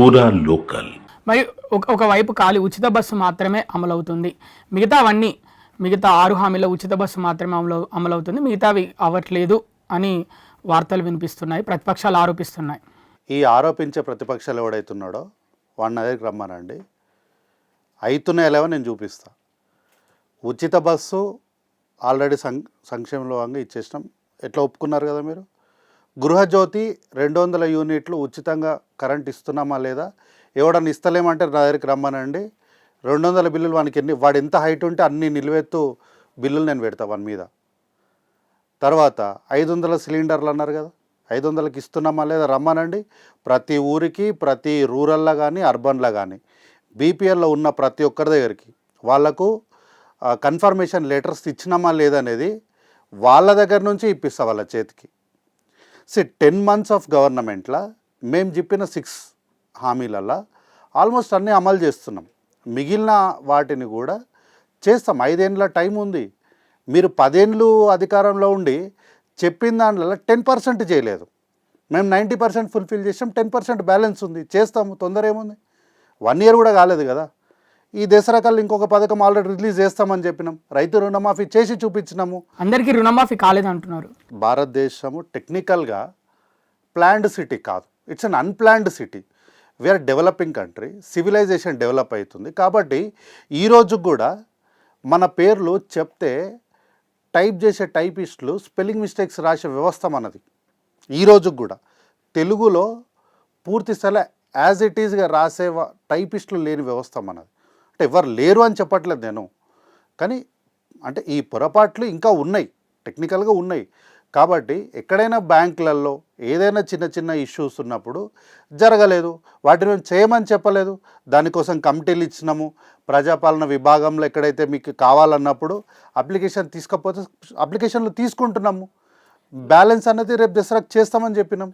పూరా లోకల్. మరి ఒకవైపు ఖాళీ ఉచిత బస్సు మాత్రమే అమలవుతుంది, మిగతా 6 హామీల ఉచిత బస్సు మాత్రమే అమలవుతుంది, మిగతావి అవ్వట్లేదు అని వార్తలు వినిపిస్తున్నాయి, ప్రతిపక్షాలు ఆరోపిస్తున్నాయి. ఈ ఆరోపించే ప్రతిపక్షాలు ఎవడైతున్నాడో వాడిని నా దగ్గరికి రమ్మానండి, అవుతున్నాయలేవో నేను చూపిస్తా. ఉచిత బస్సు ఆల్రెడీ సంక్షేమంలో భాగంగా ఇచ్చేసినాం, ఎట్లా ఒప్పుకున్నారు కదా మీరు. గృహజ్యోతి 200 యూనిట్లు ఉచితంగా కరెంట్ ఇస్తున్నామా లేదా, ఎవడన్నా ఇస్తలేమంటే నా దగ్గరికి రమ్మనండి. 200 బిల్లులు వాడు ఎంత హైట్ ఉంటే అన్ని నిలువెత్తు బిల్లులు నేను పెడతా వాని మీద. తర్వాత 500 సిలిండర్లు అన్నారు కదా, 500కి ఇస్తున్నామా లేదా రమ్మనండి. ప్రతి ఊరికి, ప్రతి రూరల్లో కానీ అర్బన్లో కానీ బీపీఎల్లో ఉన్న ప్రతి ఒక్కరి దగ్గరికి వాళ్లకు కన్ఫర్మేషన్ లెటర్స్ ఇచ్చినామా లేదనేది వాళ్ళ దగ్గర నుంచి ఇప్పిస్తా వాళ్ళ చేతికి. 10 months ఆఫ్ గవర్నమెంట్లో మేము చెప్పిన 6 హామీలల్లో ఆల్మోస్ట్ అన్నీ అమలు చేస్తున్నాం, మిగిలిన వాటిని కూడా చేస్తాం. 5 ఏళ్ళ టైం ఉంది. మీరు 10 ఏళ్ళు అధికారంలో ఉండి చెప్పిన దాంట్లో 10% చేయలేదు. మేము 90% ఫుల్ఫిల్ చేసాం, 10% బ్యాలెన్స్ ఉంది, చేస్తాము, తొందర ఏముంది. 1 year కూడా కాలేదు కదా. ఈ దసరా కల్లా ఇంకొక పథకం ఆల్రెడీ రిలీజ్ చేస్తామని చెప్పినాం, రైతు రుణమాఫీ చేసి చూపించినాము. అందరికీ రుణమాఫీ కాలేదంటున్నారు. భారతదేశము టెక్నికల్గా ప్లాన్డ్ సిటీ కాదు, it's un unplanned city. We are developing country, civilisation develop అవుతుంది. కాబట్టి ఈరోజు కూడా మన పేర్లు చెప్తే టైప్ చేసే టైపిస్టులు స్పెల్లింగ్ మిస్టేక్స్ రాసే వ్యవస్థ మనది. ఈరోజు కూడా తెలుగులో పూర్తి స్థాయిలో యాజ్ ఇట్ ఈజ్గా రాసే టైపిస్టులు లేని వ్యవస్థ మనది. అంటే ఎవరు లేరు అని చెప్పట్లేదు నేను, కానీ అంటే ఈ పొరపాట్లు ఇంకా ఉన్నాయి, టెక్నికల్గా ఉన్నాయి. కాబట్టి ఎక్కడైనా బ్యాంకులలో ఏదైనా చిన్న చిన్న ఇష్యూస్ ఉన్నప్పుడు జరగలేదు, వాటిని చేయమని చెప్పలేదు, దానికోసం కమిటీలు ఇచ్చినాము. ప్రజాపాలన విభాగంలో ఎక్కడైతే మీకు కావాలన్నప్పుడు అప్లికేషన్ తీసుకపోతే అప్లికేషన్లు తీసుకుంటున్నాము. బ్యాలెన్స్ అనేది రేపు దసరాకు చేస్తామని చెప్పినాం.